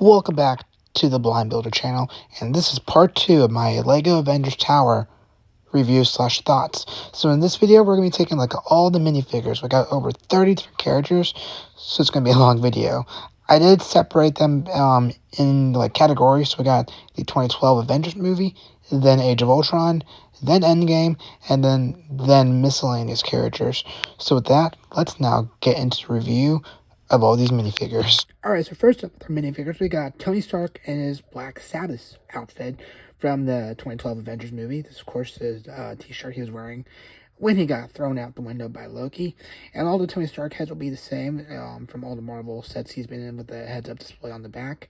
Welcome back to the Blind Builder channel, and this is part 2 of my LEGO Avengers Tower review slash thoughts. So in this video, we're going to be taking like all the minifigures. We got over 30 different characters, so it's going to be a long video. I did separate them in like categories. So we got the 2012 Avengers movie, then Age of Ultron, then Endgame, and then miscellaneous characters. So with that, let's now get into the review of all these minifigures. Alright, so first up with our minifigures, we got Tony Stark in his Black Sabbath outfit from the 2012 Avengers movie. This, of course, is a t-shirt he was wearing when he got thrown out the window by Loki. And all the Tony Stark heads will be the same from all the Marvel sets he's been in, with the heads-up display on the back,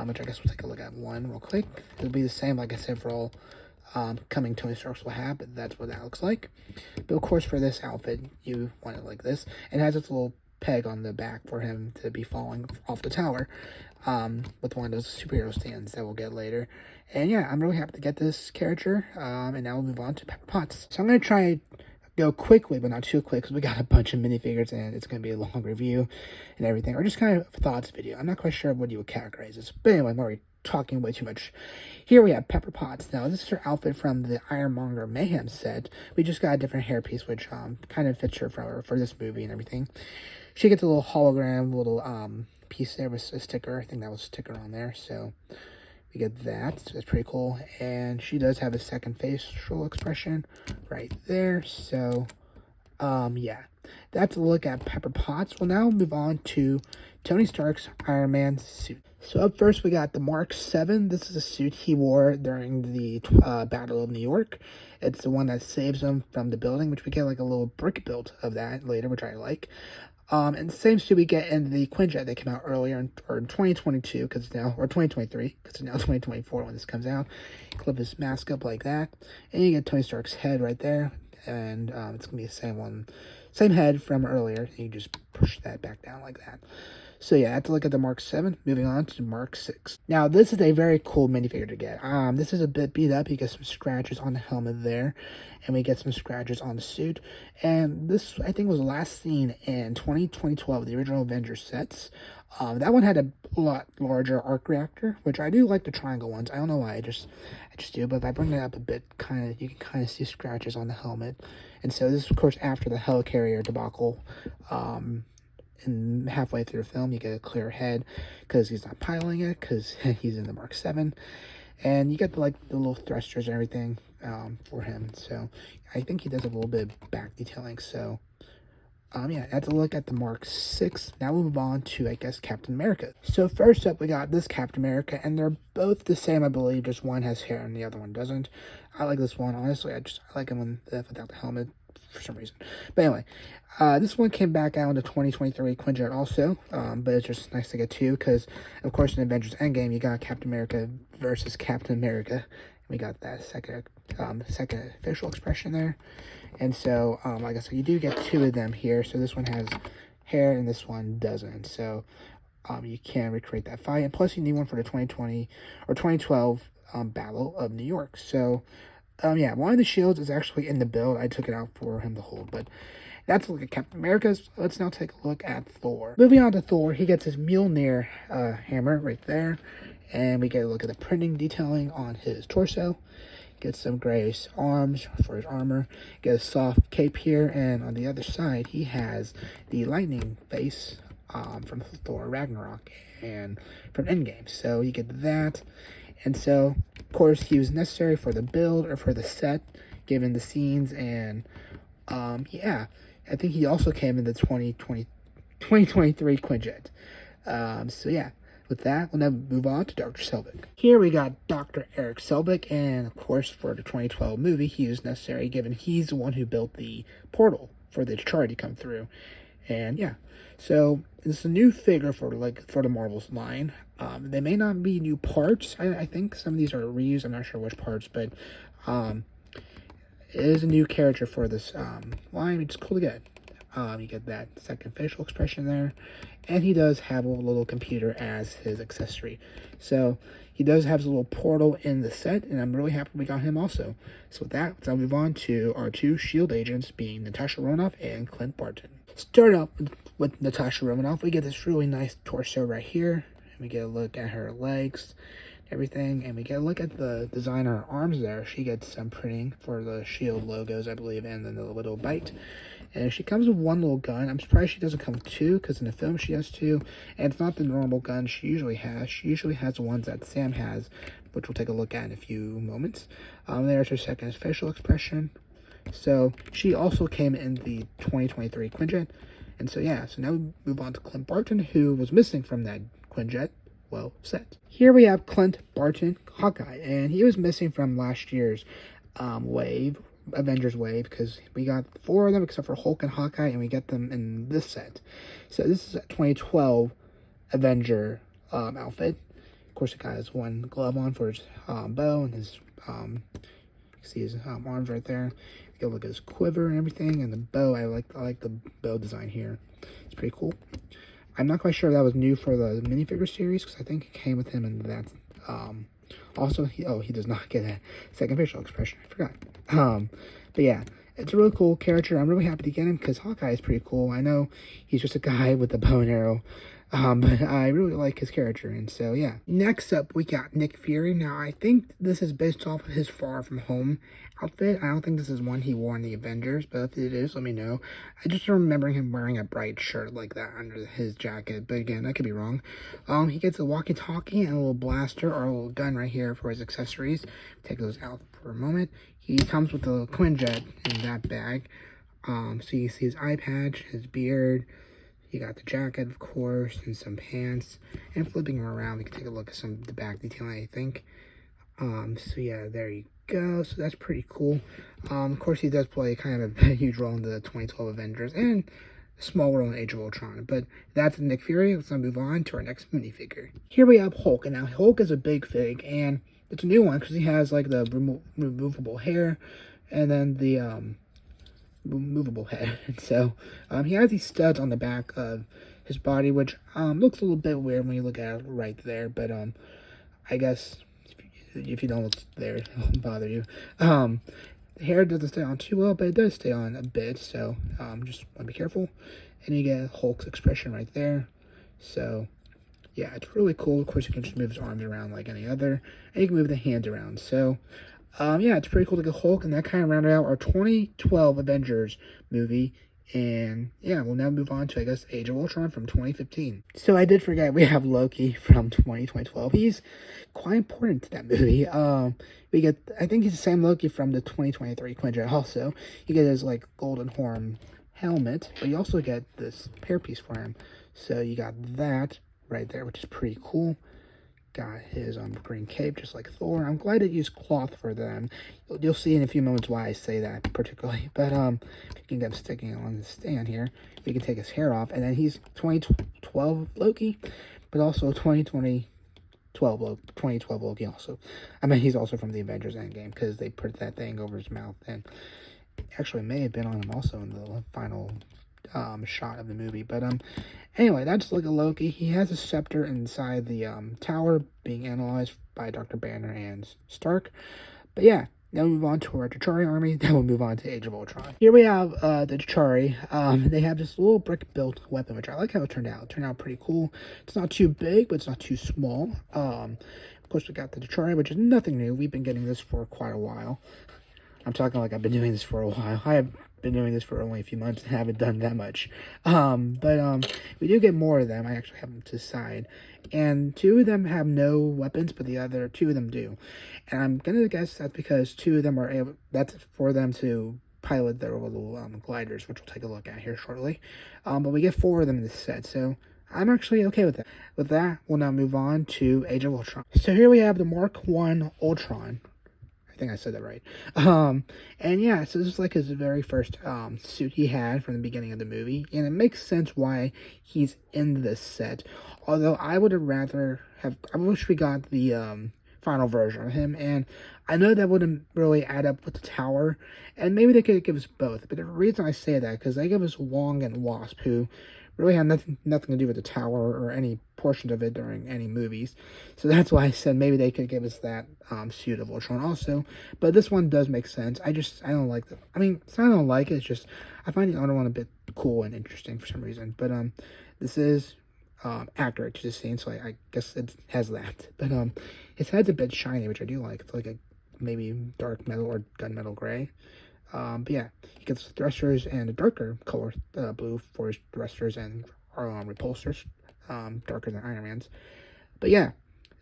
which I guess we'll take a look at one real quick. It'll be the same, like I said, for all coming Tony Starks will have, but that's what that looks like. But, of course, for this outfit, you want it like this. It has its little peg on the back for him to be falling off the tower with one of those superhero stands that we'll get later. And yeah, I'm really happy to get this character, and now we'll move on to Pepper Potts. So I'm going to try to go quickly, but not too quick, because we got a bunch of minifigures and it's going to be a long review and everything, or just kind of thoughts video. I'm not quite sure what you would categorize this, but anyway, I'm already talking way too much. Here we have Pepper Potts. Now, this is her outfit from the Ironmonger Mayhem set. We just got a different hairpiece, which kind of fits her for this movie and everything. She gets a little hologram, little piece there with a sticker. I think that was a sticker on there, so we get that. So that's pretty cool. And she does have a second facial expression right there. So, yeah, that's a look at Pepper Potts. We'll now move on to Tony Stark's Iron Man suit. So up first, we got the Mark 7. This is a suit he wore during the Battle of New York. It's the one that saves him from the building, which we get like a little brick built of that later, which I like. And the same suit we get in the Quinjet that came out earlier in 2022, because it's now, or 2023, because it's now 2024 when this comes out. Clip his mask up like that, and you get Tony Stark's head right there, and it's gonna be the same one, same head from earlier. You just push that back down like that. So yeah, I have to look at the Mark 7. Moving on to Mark 6. Now, this is a very cool minifigure to get. This is a bit beat up. You get some scratches on the helmet there, and we get some scratches on the suit. And this, I think, was last seen in 2012, the original Avengers sets. That one had a lot larger arc reactor, which I do like the triangle ones. I don't know why, I just do. But if I bring it up a bit, you can kind of see scratches on the helmet. And so this is, of course, after the helicarrier debacle. And halfway through the film, you get a clear head because he's not piloting it, because he's in the Mark 7. And you get the little thrusters and everything for him. So I think he does a little bit of back detailing. So yeah, that's a look at the Mark 6. Now we'll move on to, I guess, Captain America. So first up, we got this Captain America, and they're both the same, I believe. Just one has hair and the other one doesn't. I like this one, honestly. I like him without the helmet for some reason. But anyway, this one came back out in the 2023 Quinjet also, but it's just nice to get two, because, of course, in Avengers Endgame, you got Captain America versus Captain America. We got that second facial expression there. And so, like I said, you do get two of them here. So this one has hair and this one doesn't. So you can recreate that fight. And plus, you need one for the 2020 or 2012 Battle of New York. So, yeah, one of the shields is actually in the build. I took it out for him to hold, but that's a look at Captain America's. Let's now take a look at Thor. Moving on to Thor, he gets his Mjolnir hammer right there. And we get a look at the printing detailing on his torso. Get some grayish arms for his armor. Get a soft cape here. And on the other side, he has the lightning face from Thor Ragnarok and from Endgame. So you get that. And so, of course, he was necessary for the build or for the set, given the scenes. And yeah, I think he also came in the 2023 Quinjet. So yeah. With that, we'll now move on to Dr. Selvig. Here we got Dr. Eric Selvig, and of course, for the 2012 movie, he was necessary, given he's the one who built the portal for the Chitauri to come through. And yeah, so it's a new figure for the Marvel's line. They may not be new parts. I think some of these are reused. I'm not sure which parts, but it is a new character for this line, which is cool to get. You get that second facial expression there, and he does have a little computer as his accessory. So he does have a little portal in the set, and I'm really happy we got him also. So with that, let's now move on to our two S.H.I.E.L.D. agents, being Natasha Romanoff and Clint Barton. Start out with Natasha Romanoff. We get this really nice torso right here, and we get a look at her legs, everything, and we get a look at the design on her arms there. She gets some printing for the shield logos, I believe, and then the little bite. And she comes with one little gun. I'm surprised she doesn't come with two, because in the film she has two, and it's not the normal gun she usually has. She usually has the ones that Sam has, which we'll take a look at in a few moments. There's her second facial expression. So she also came in the 2023 Quinjet. And so yeah, so now we move on to Clint Barton, who was missing from that Quinjet set. Here we have Clint Barton, Hawkeye, and he was missing from last year's wave, Avengers wave, because we got 4 of them except for Hulk and Hawkeye, and we get them in this set. So this is a 2012 Avenger outfit. Of course, the guy has one glove on for his bow and his you see his arms right there. You can look at his quiver and everything, and the bow. I like the bow design here. It's pretty cool. I'm not quite sure if that was new for the minifigure series, because I think it came with him in that. Also, he does not get a second facial expression. I forgot. But yeah, it's a really cool character. I'm really happy to get him because Hawkeye is pretty cool. I know he's just a guy with a bow and arrow. But I really like his character, and so yeah. Next up, we got Nick Fury. Now, I think this is based off of his Far From Home outfit. I don't think this is one he wore in the Avengers, but if it is, let me know. I just remember him wearing a bright shirt like that under his jacket, but again, I could be wrong. He gets a walkie-talkie and a little blaster or a little gun right here for his accessories. Take those out for a moment. He comes with a Quinjet in that bag. So you see his eye patch, his beard. You got the jacket, of course, and some pants. And flipping him around, we can take a look at some of the back detailing, I think. So yeah, there you go. So that's pretty cool. Of course, he does play kind of a huge role in the 2012 Avengers and a small role in Age of Ultron. But that's Nick Fury. Let's now move on to our next minifigure. Here we have Hulk. And now Hulk is a big fig, and it's a new one because he has like the removable hair and then the movable head. And so he has these studs on the back of his body, which looks a little bit weird when you look at it right there, but I guess if you don't look there, it won't bother you. The hair doesn't stay on too well, but it does stay on a bit, so just want to be careful. And you get Hulk's expression right there. So yeah, it's really cool. Of course, you can just move his arms around like any other, and you can move the hands around. So yeah, it's pretty cool to get Hulk, and that kind of rounded out our 2012 Avengers movie. And yeah, we'll now move on to, I guess, Age of Ultron from 2015. So I did forget we have Loki from 2012. He's quite important to that movie. We get, I think he's the same Loki from the 2023 Quinjet also. You get his, like, golden horn helmet, but you also get this hairpiece for him. So you got that right there, which is pretty cool. Got his green cape, just like Thor. I'm glad it used cloth for them. You'll see in a few moments why I say that particularly. But if you can get him sticking on the stand here, you can take his hair off, and then he's 2012 Loki, but also 2012 Loki also. I mean, he's also from the Avengers Endgame because they put that thing over his mouth, and actually may have been on him also in the final shot of the movie. But anyway, that's like a Loki. He has a scepter inside the tower being analyzed by Dr. Banner and Stark. But yeah, now we move on to our T'Chari army. Then we'll move on to Age of Ultron. Here we have the T'Chari. They have this little brick-built weapon, which I like how it turned out. It turned out pretty cool. It's not too big, but it's not too small. Of course, we got the T'Chari, which is nothing new. We've been getting this for quite a while. I'm talking like I've been doing this for a while. I have been doing this for only a few months and haven't done that much. But we do get more of them. I actually have them to the side. And 2 of them have no weapons, but the other 2 of them do. And I'm going to guess that's because 2 of them are able, that's for them to pilot their little gliders, which we'll take a look at here shortly. But we get 4 of them in this set, so I'm actually okay with that. With that, we'll now move on to Age of Ultron. So here we have the Mark I Ultron. I think I said that right. And yeah, so this is like his very first suit he had from the beginning of the movie, and it makes sense why he's in this set. Although I would have rather have, I wish we got the final version of him, and I know that wouldn't really add up with the tower, and maybe they could give us both. But the reason I say that, because they give us Wong and Wasp, who really had nothing to do with the tower or any portions of it during any movies. So that's why I said maybe they could give us that suit of Ultron also. But this one does make sense. I don't like the, I mean, it's not I don't like it, it's just I find the other one a bit cool and interesting for some reason. But this is accurate to the scene, so I guess it has that. But his head's a bit shiny, which I do like. It's like a maybe dark metal or gunmetal gray. But yeah, he gets thrusters and a darker color, blue for his thrusters and repulsors, darker than Iron Man's. But yeah,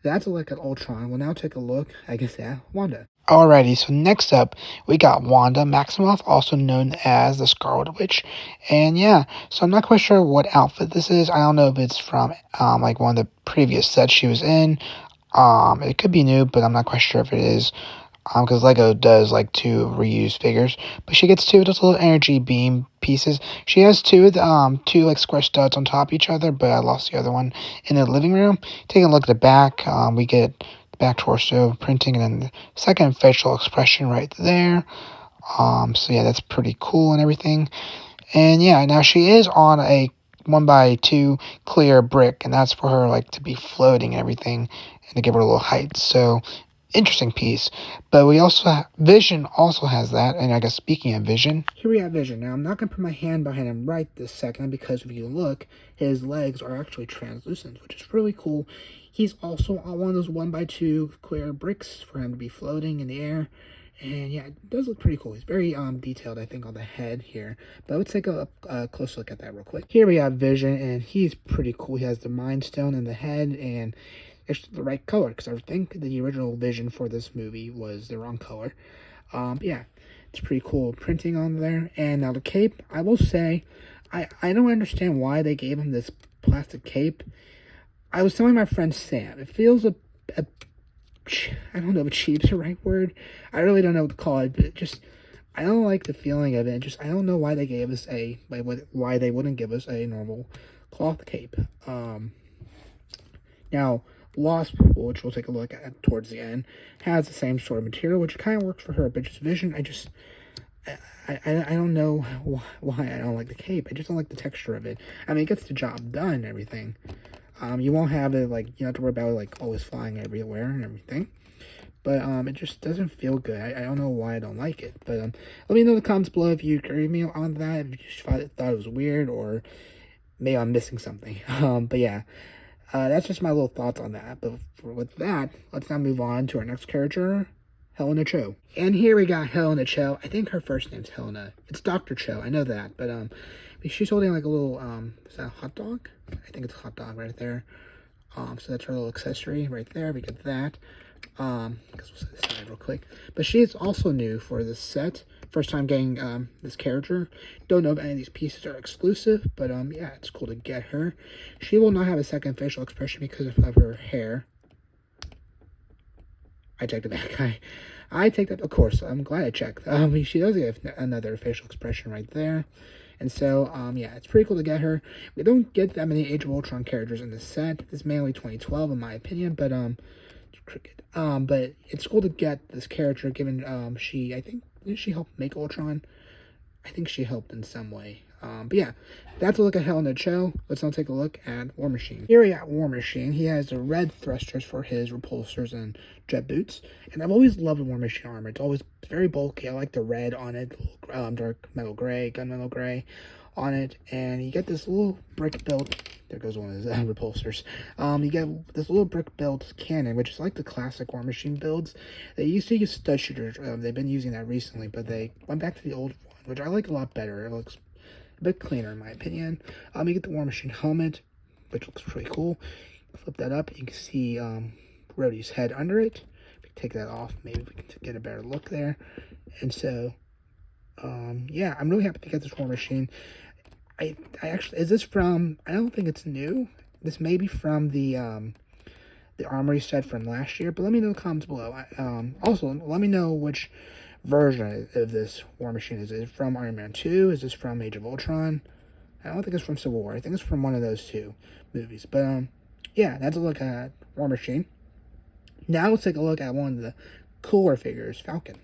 that's a look at Ultron. We'll now take a look, I guess, at Wanda. Alrighty, so next up, we got Wanda Maximoff, also known as the Scarlet Witch. And yeah, so I'm not quite sure what outfit this is. I don't know if it's from, like one of the previous sets she was in. It could be new, but I'm not quite sure if it is. Because Lego does like to reuse figures, but she gets two of those little energy beam pieces. She has two like square studs on top of each other, but I lost the other one in the living room. Taking a look at the back, we get the back torso printing, and then the second facial expression right there. So yeah, that's pretty cool and everything. And yeah, now she is on a 1x2 clear brick, and that's for her like to be floating and everything, and to give her a little height. So interesting piece. But we also have Vision also has that. And I guess speaking of Vision, here we have Vision. Now I'm not gonna put my hand behind him right this second, because if you look, his legs are actually translucent, which is really cool. He's also on one of those 1x2 clear bricks for him to be floating in the air. And yeah, it does look pretty cool. He's very detailed, I think, on the head here. But let's take a close look at that real quick. Here we have Vision, and he's pretty cool. He has the Mind Stone in the head, and it's the right color, because I think the original Vision for this movie was the wrong color. Yeah, it's pretty cool printing on there. And now the cape, I will say, I don't understand why they gave him this plastic cape. I was telling my friend Sam, it feels I don't know if cheap's the right word. I really don't know what to call it, but just, I don't like the feeling of it. Just, I don't know why they gave us why they wouldn't give us a normal cloth cape. Now, Wasp, which we'll take a look at towards the end, has the same sort of material, which kind of works for her, but just Vision, I don't know why I don't like the cape. I just don't like the texture of it. I mean, it gets the job done and everything. You won't have it, like, you don't have to worry about it, like, always flying everywhere and everything. But, it just doesn't feel good. I don't know why I don't like it. But, let me know in the comments below if you agree with me on that, if you just thought it was weird, or maybe I'm missing something. But yeah, that's just my little thoughts on that. But with that, let's now move on to our next character, Helena Cho. And here we got Helena Cho. I think her first name's Helena. It's Dr. Cho, I know that. But, she's holding like a little, is that a hot dog? I think it's a hot dog right there. So that's her little accessory right there. We get that. Because we'll set this aside real quick. But she is also new for this set. First time getting this character. Don't know if any of these pieces are exclusive, but yeah, it's cool to get her. She will not have a second facial expression because of her hair. I checked it back. I take that, of course. I'm glad I checked. She does get another facial expression right there. And so, yeah, it's pretty cool to get her. We don't get that many Age of Ultron characters in this set. It's mainly 2012, in my opinion, but, cricket. But it's cool to get this character, given, I think, did she help make Ultron? I think she helped in some way. But yeah, that's a look at Helena Cho. Let's now take a look at War Machine. Here we got War Machine. He has the red thrusters for his repulsors and jet boots. And I've always loved War Machine armor. It's always very bulky. I like the red on it, dark metal gray, gunmetal gray on it. And you get this little brick built, there goes one of his repulsors. You get this little brick built cannon, which is like the classic War Machine builds. They used to use stud shooters. They've been using that recently, but they went back to the old one, which I like a lot better. It looks a bit cleaner in my opinion. You get the War Machine helmet, which looks pretty cool. Flip that up, you can see Rhodey's head under it. If we take that off, maybe we can get a better look there. And so, yeah, I'm really happy to get this War Machine. I actually, is this from, I don't think it's new. This may be from the Armory set from last year, but let me know in the comments below. Also, let me know which version of this War Machine. Is it from Iron Man 2? Is this from Age of Ultron? I don't think it's from Civil War. I think it's from one of those two movies. But, yeah, that's a look at War Machine. Now let's take a look at one of the cooler figures, Falcon.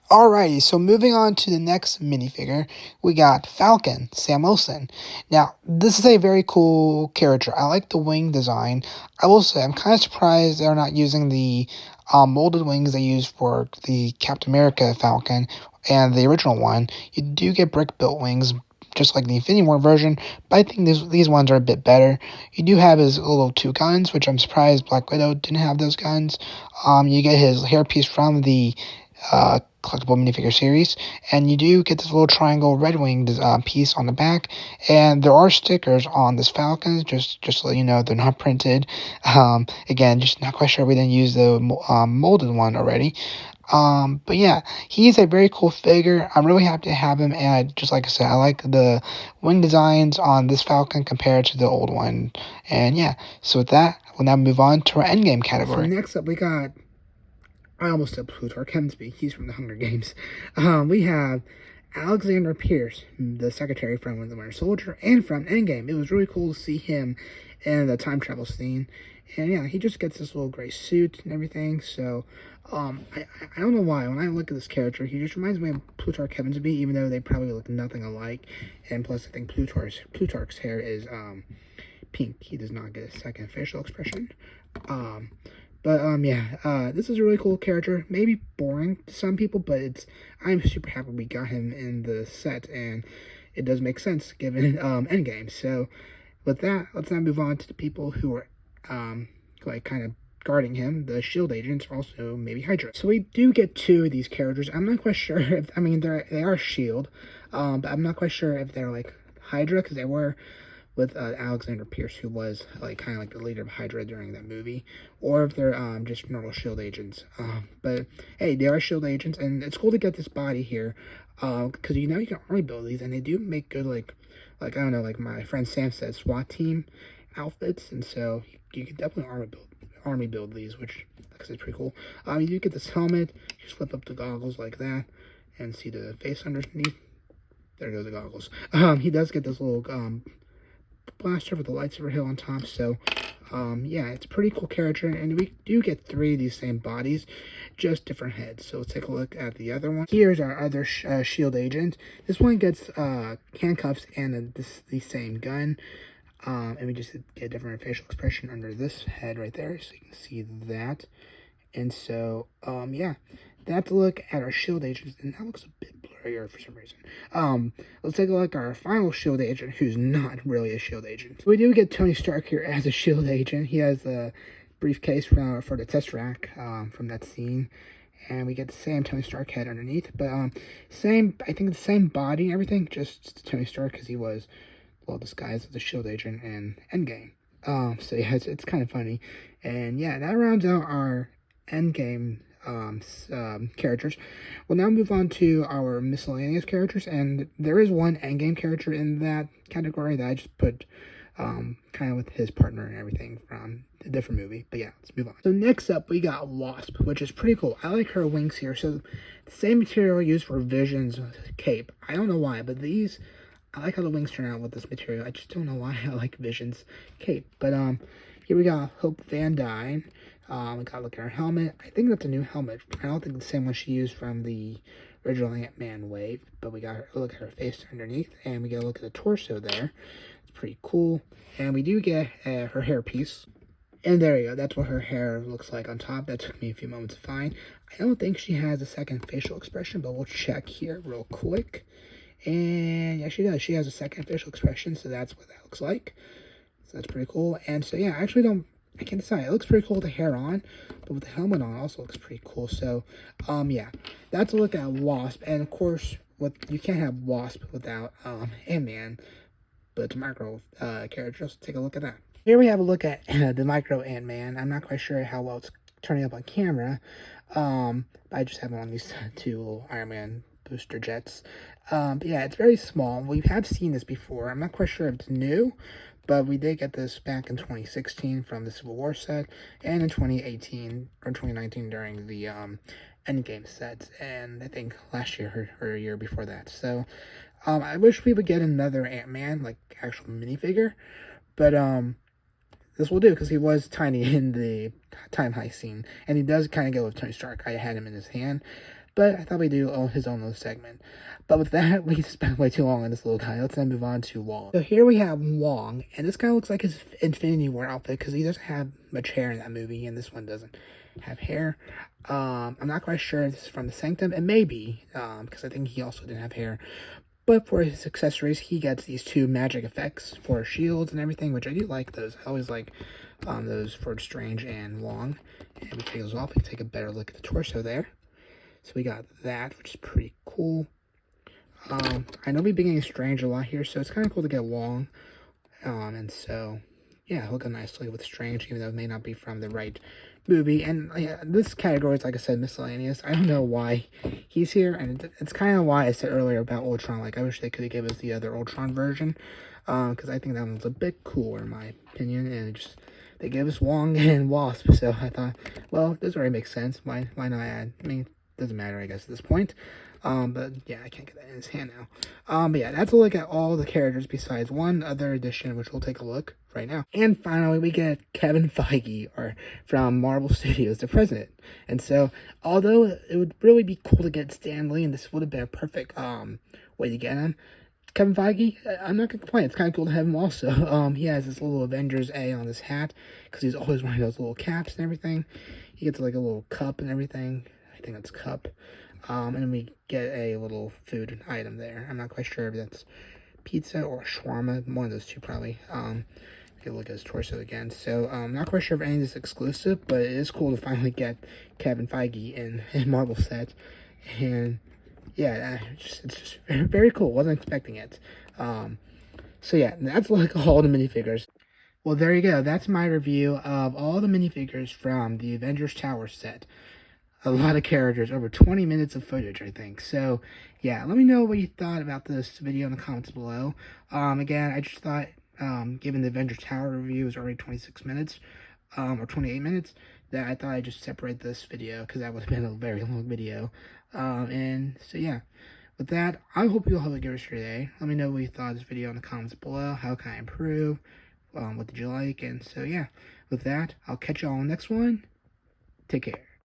Alrighty, so moving on to the next minifigure, we got Falcon, Sam Wilson. Now, this is a very cool character. I like the wing design. I will say, I'm kind of surprised they're not using the molded wings they used for the Captain America Falcon and the original one. You do get brick-built wings, just like the Infinity War version, but I think these ones are a bit better. You do have his little 2 guns, which I'm surprised Black Widow didn't have those guns. You get his hairpiece from the collectible minifigure series, and you do get this little triangle Red Wing piece on the back, and there are stickers on this Falcon, just to let you know they're not printed. Again, just not quite sure we didn't use the molded one already. But yeah, he's a very cool figure. I'm really happy to have him, and just like I said, I like the wing designs on this Falcon compared to the old one. And yeah, so with that, we'll now move on to our endgame category. So next up, we got, I almost said Plutarch Hemsby. He's from the Hunger Games. We have Alexander Pierce, the secretary from The Winter Soldier, and from Endgame. It was really cool to see him in the time travel scene. And yeah, he just gets this little gray suit and everything. So, I don't know why. When I look at this character, he just reminds me of Plutarch Hemsby, even though they probably look nothing alike. And plus, I think Plutarch's hair is pink. He does not get a second facial expression. Yeah, this is a really cool character. Maybe boring to some people, but I'm super happy we got him in the set, and it does make sense given Endgame. So, with that, let's now move on to the people who are like kind of guarding him, the shield agents, also maybe Hydra. So we do get 2 of these characters. I'm not quite sure if, I mean, they are shield, but I'm not quite sure if they're like Hydra, because they were with Alexander Pierce, who was like kind of like the leader of Hydra during that movie, or if they're just normal shield agents. But hey, they are shield agents, and it's cool to get this body here, because you can army build these, and they do make good like I don't know, like my friend Sam said, SWAT team outfits, and so you can definitely army build these, which like I said, is pretty cool. You do get this helmet. You just flip up the goggles like that, and see the face underneath. There goes the goggles. He does get this little blaster with the lightsaber hill on top. So, yeah, it's a pretty cool character, and we do get 3 of these same bodies, just different heads. So let's take a look at the other one. Here's our other shield agent. This one gets handcuffs and the same gun. And we just get a different facial expression under this head right there, so you can see that. And so, yeah, that's a look at our shield agents, and that looks a bit blurrier for some reason. Let's take a look at our final shield agent, who's not really a shield agent. So we do get Tony Stark here as a shield agent. He has a briefcase for the Tesseract from that scene, and we get the same Tony Stark head underneath, but I think the same body and everything, just Tony Stark, because he was disguised as a shield agent in Endgame. So yeah, it's kind of funny. And yeah, that rounds out our Endgame characters. We'll now move on to our miscellaneous characters, and there is one Endgame character in that category that I just put kind of with his partner and everything from a different movie. But yeah, let's move on. So next up, we got Wasp, which is pretty cool. I like her wings here. So the same material used for Vision's cape. I don't know why, but I like how the wings turn out with this material. I just don't know why I like Vision's cape. But here we got Hope Van Dyne. We got to look at her helmet. I think that's a new helmet. I don't think it's the same one she used from the original Ant-Man wave. But we got her look at her face underneath, and we got to look at the torso there. It's pretty cool. And we do get her hair piece. And there you go. That's what her hair looks like on top. That took me a few moments to find. I don't think she has a second facial expression, but we'll check here real quick. And yeah, she does. She has a second facial expression, so that's what that looks like. So that's pretty cool. And so yeah, I can't decide. It looks pretty cool with the hair on, but with the helmet on, it also looks pretty cool. So, yeah, that's a look at Wasp. And of course, you can't have Wasp without Ant-Man, but it's a micro character. Let's take a look at that. Here we have a look at the micro Ant-Man. I'm not quite sure how well it's turning up on camera. But I just have it on these 2 little Iron Man booster jets. But yeah, it's very small. We have seen this before. I'm not quite sure if it's new, but we did get this back in 2016 from the Civil War set, and in 2018 or 2019 during the Endgame sets, and I think last year or a year before that. So I wish we would get another Ant-Man, like actual minifigure, but this will do, because he was tiny in the time heist scene, and he does kind of go with Tony Stark. I had him in his hand, but I thought we'd do his own little segment. But with that, we spent way too long on this little guy. Let's then move on to Wong. So here we have Wong, and this guy looks like his Infinity War outfit, because he doesn't have much hair in that movie, and this one doesn't have hair. I'm not quite sure if this is from the Sanctum. It may be, because I think he also didn't have hair. But for his accessories, he gets these 2 magic effects for shields and everything, which I do like those. I always like those for Strange and Wong. And we take those off, we can take a better look at the torso there. So we got that, which is pretty cool. I know we've been getting Strange a lot here, so it's kind of cool to get Wong. And so, yeah, he'll go nicely with Strange, even though it may not be from the right movie. And yeah, this category is, like I said, miscellaneous. I don't know why he's here, and it's kind of why I said earlier about Ultron. Like, I wish they could have given us the other Ultron version, because I think that one's a bit cooler, in my opinion. And they gave us Wong and Wasp, so I thought, well, this already makes sense. Why not add? I mean, doesn't matter, I guess, at this point. But yeah, I can't get that in his hand now. But yeah, that's a look at all the characters besides one other addition, which we'll take a look right now. And finally, we get Kevin Feige, or from Marvel Studios, the president. And so, although it would really be cool to get Stan Lee, and this would have been a perfect way to get him, Kevin Feige, I'm not gonna complain. It's kind of cool to have him also. He has this little Avengers A on his hat because he's always wearing those little caps and everything. He gets like a little cup and everything. I think that's cup. And then we get a little food item there. I'm not quite sure if that's pizza or shawarma. One of those two, probably. Get a look at his torso again. So, I'm not quite sure if any of this is exclusive, but it is cool to finally get Kevin Feige in a Marvel set. And yeah, it's just very cool. Wasn't expecting it. So yeah, that's like all the minifigures. Well, there you go. That's my review of all the minifigures from the Avengers Tower set. A lot of characters, over 20 minutes of footage, I think. So, yeah, let me know what you thought about this video in the comments below. Again, I just thought, given the Avengers Tower review is already 26 minutes, or 28 minutes, that I thought I'd just separate this video, because that would have been a very long video. And so, yeah. With that, I hope you'll have a good rest of your day. Let me know what you thought of this video in the comments below. How can I improve? What did you like? And so, yeah. With that, I'll catch you all in the next one. Take care.